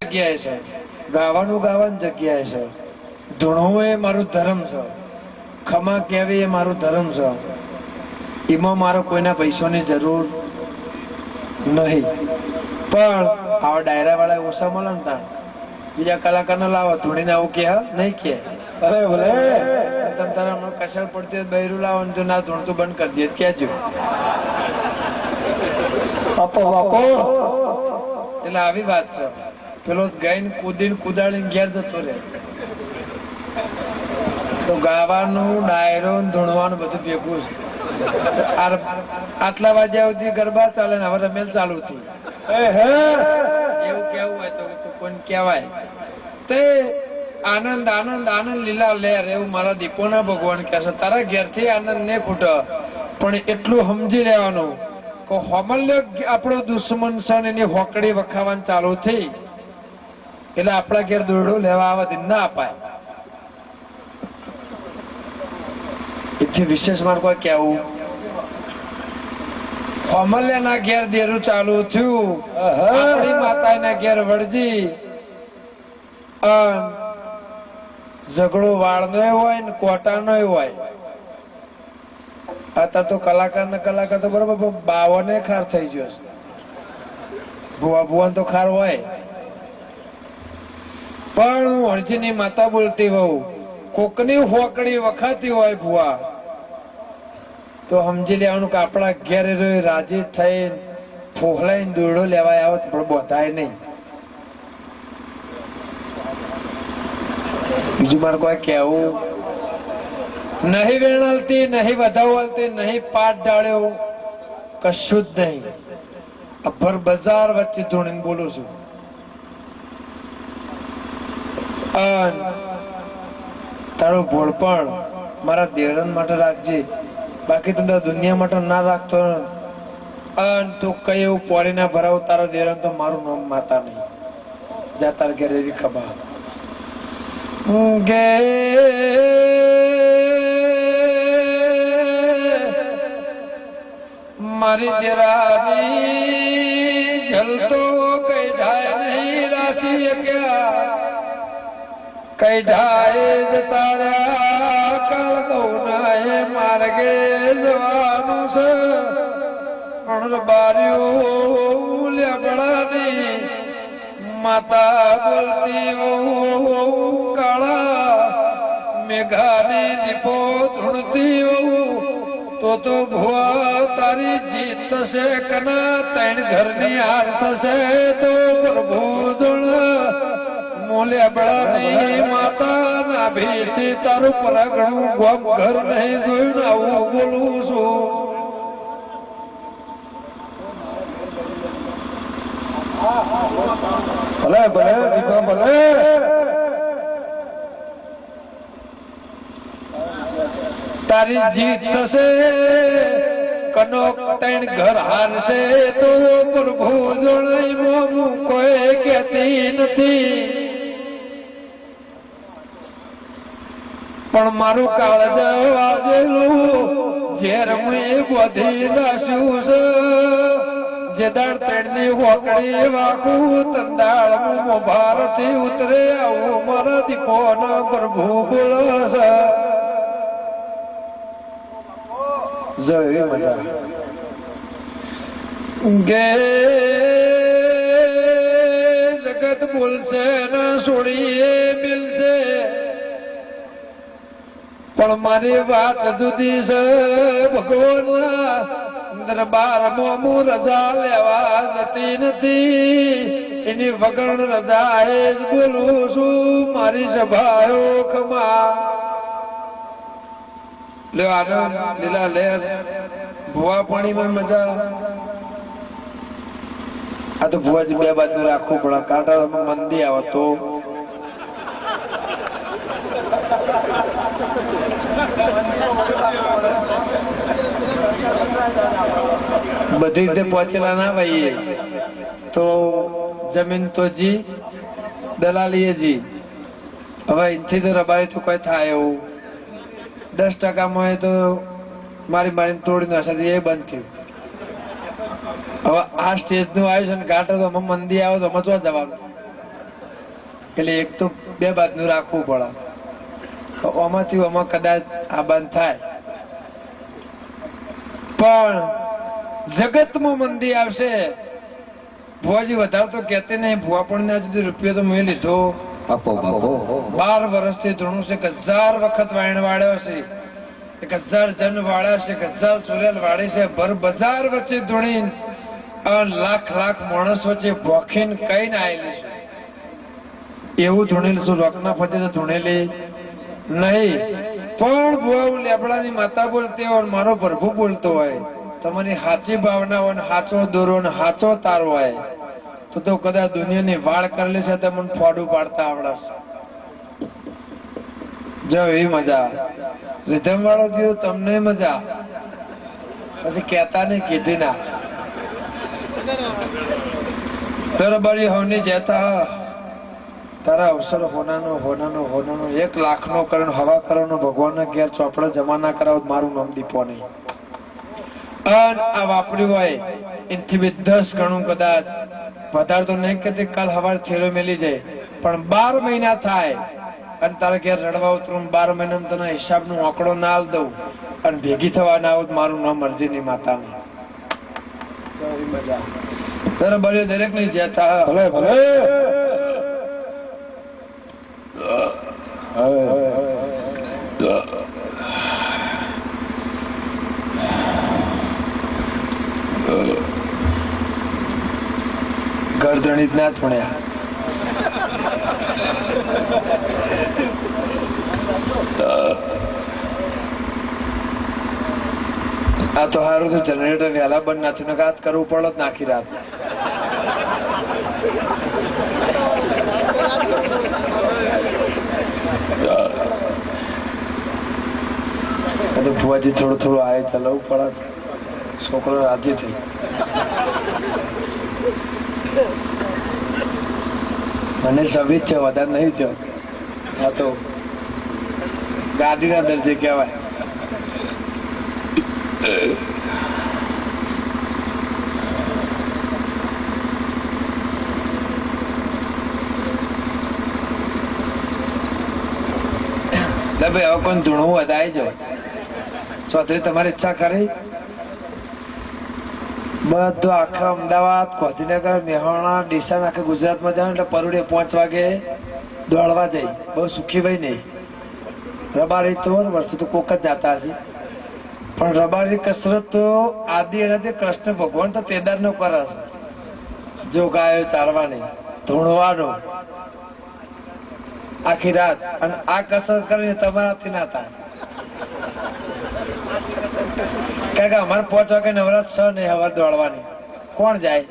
જગ્યાએ છે, ગાવાનું ગાવાની જગ્યાએ છે, ધૂણવું એ મારું ધર્મ છે, ખમા કહેવી એ મારું ધર્મ છે. એમાં મારો કોઈના પૈસાની જરૂર નહીં. પણ આવા ડાયરા વાળા ઓછા મળે ને ત્યાં બીજા કલાકારને લાવો ધૂણીને આવું કે નહીં કે અરે ભલે તમે તારે હમણાં કસર પડતી હોય બૈરું લાવો ને જો ના ધૂણતું બંધ કરી દે કેજો બાપો બાપો. એટલે આવી વાત છે. પેલો ગાઈને કૂદીને કુદાડીને ઘેર જતો રહે. તો ગાવાનું ડાયરો ધૂણવાનું બધું ભેગું છે. આટલા વાગ્યા સુધી ગરબા ચાલે ને હવે રમેલ ચાલુ થઈ એવું કેવું હોય તો કોઈને કહેવાય. તે આનંદ આનંદ આનંદ લીલા લહેર એવું મારા દીપોના ભગવાન કહે છે. તારા ઘેરથી આનંદ ને ખૂટે પણ એટલું સમજી લેવાનું કે હોમલ્ય આપણો દુશ્મન છે એની હોકડી વખાવાનું ચાલુ થઈ એટલે આપણા ઘેર દોરડું લેવા આવવાથી ના અપાય. એથી વિશેષ મારે કોઈ કેવું હોમલ્યાના ઘેર દેરું ચાલુ થયું આપણી માતાના ઘેર વળજી ઝઘડો વાળનો હોય ને કોટાનો હોય. અત્યારે તો કલાકાર તો બરોબર બાવને ખાર થઈ ગયો છે. ભુવા ભુવન તો ખાર હોય પણ હું અરજીની માતા બોલતી હોઉં કોકની હોકડી વખાતી હોય ભુવા તો સમજી લેવાનું કે આપણા ઘેર રાજી થઈને ફોહલાઈને દોરડો લેવાય આવે તો પણ બોધાય નહીં. બીજું મારે કોઈ કહેવું નહીં. વેણલતી નહીં વધાવલતી નહીં પાટ ડાળ્યો કશું જ નહીં. અભર બજાર વચ્ચે ધૂણીને બોલું છું. તારો ભોળપણ મારા દેવરન માટે રાખજે બાકી તું દુનિયા માટે ના રાખતો. તું કઈ એવું પોરી ના ભરાવ તારા દેવરન તો મારું નામ માતા નહીં. જા તાર ઘેર એવી ખબર ગે મારી દેરાની જલતો કઈ ઢાય નહીં રાશી ક્યાં કઈ ઢાય જતા રહ્યા કાલ બહુના માર્ગે જવાનું છે. બારીઓ લેબડાની માતા બોલતી કાળા મેઘાની દીપો ધૂણતી તો ભુવા તારી જીત થશે કના ત્રણ ઘરની હાર થશે તો પ્રભુ ધૂણ મોલેબડાની માતા ના ભીથી તારું પરાગણું ગોમ ઘર નહીં જોયું આવું બોલું છું. ભલે ભલે દીપા ભલે તારી જીત થશે કનો ત્રણ ઘર હારશે તો પ્રભુ જોડાઈ મોમું કોઈ કહેતી નથી. પણ મારું કાળજ વાજેલું ઝેર મેં બધી રાખ્યું છે. જે દાળ તેડની હોકડી વાખું તંદાળ ભારથી ઉતરે આવું મારા દીપો ના પ્રભુ બોલશે. જય મજા ગે જગત બોલશે ને છોડીએ મિલશે પણ મારી વાત જુદી છે. ભગવાન દરબારમાં હું રજા લેવા જતી નથી એની વગર રજા એ જ બોલું છું. મારી સભાયો ખમા લે આનંદ લીલા લહેર ભુવા પાણીમાં મજા. આ તો ભુવાજી બે બાજુ રાખવું પડે કાંટા મંદી આવે તો બધી રીતે પહોંચેલા ના ભાઈ તો જમીન તો જી દલાલીએ જી. હવે અહીંથી તો રબારી તો કોઈ થાય એવું 10% તો મારી મારીને તોડી નાખે એ બંધ થયું. હવે આ સ્ટેજ નું આવ્યું છે ને ઘાટો તો અમે મંદી આવે તો અમે તો જવાનું એટલે એક તો બે બાજુનું રાખવું પડે કે આમાંથી આમાં કદાચ આ બંધ થાય. પણ જગતમાં મંદી આવશે. ભુવાજી વધારે તો કહેતે નહીં. ભુવા પણ ના જુદી રૂપિયો તો મેં લીધો 12 વર્ષથી ધૂણું છે. 1000 વખત વાયણ વાળ્યો છે. 1000 જન વાળ્યા છે. 1000 સુરેલ વાળી છે. ભર બજાર વચ્ચે ધૂણી લાખ માણસ વચ્ચે ભોખીને કઈ ના આવેલી છે. એવું ધૂણેલું છું. લોકના ફતે તો ધૂણેલી નહીં. પણ ભુવા લેબડાની માતા બોલતી હોય, મારો પ્રભુ બોલતો હોય, તમારી સાચી ભાવના હોય, સાચો દોરો ને સાચો તાર હોય તો કદાચ દુનિયાની વાળ કરેલી છે તો મને ફોડું પાડતા આવડશે. જો એવી મજા રીધમ વાળો થયો તમને મજા. પછી કેતા નહીં કીધી ના બરાબર હોની જતા તારા અવસર હોનાનો 1 લાખનો કરણ હવા કરોનો ભગવાનના ઘેર ચોપડા જમા ના કરાવ મારું નામ દીપો નહીં. અને આ વાપર્યું હોય એથી બી 10 ગણું કદાચ વધારે તો નહીં કે કાલ હવાર થેલો મેલી જાય. પણ 12 મહિના થાય અને તારા ઘેર રડવા ઉતરું 12 મહિનામાં તને હિસાબનો આંકડો ના આલ દઉં અને ભેગી થવા ના આવું મારું નામ અરજીની માતાની મજા. બરાબર દરેક ની જતા ભલે ભલે ગરદણી જ ના થોડ્યા. આ તો સારું તો જનરેટર વહેલા બંધ નાખીને વાત કરવું પડે જ નાખી રાત. ભુવાજી થોડું આવે ચલાવવું પડે. છોકરો રાજી થઈ. મને સભી થયો વધારે નહીં થયો. આ તો ગાદીના દરજે કહેવાય. ભાઈ હવે કોઈ ધૂણું વધારે જાય ચૌધરી તમારી ઈચ્છા ખરી? બધું આખા અમદાવાદ, ગાંધીનગર, મહેસાણા, ડીસા આખા ગુજરાતમાં જાવ એટલે પરુડે 5 વાગે દોડવા જાય. બહુ સુખી ભાઈ નહીં. રબારી તો વર્ષો તો કોક જ જાતા હશે. પણ રબારી કસરત તો આદિ એનાથી કૃષ્ણ ભગવાન તો તેદાર નો કરે છે. જો ગાયો ચાલવાની, ધૂણવાનો આખી રાત. અને આ કસરત કરીને તમારાથી ના થાય. કારણ કે અમારે 5 વાગે નવરાત 6 નહીં હવાર દોડવાની. કોણ જાય?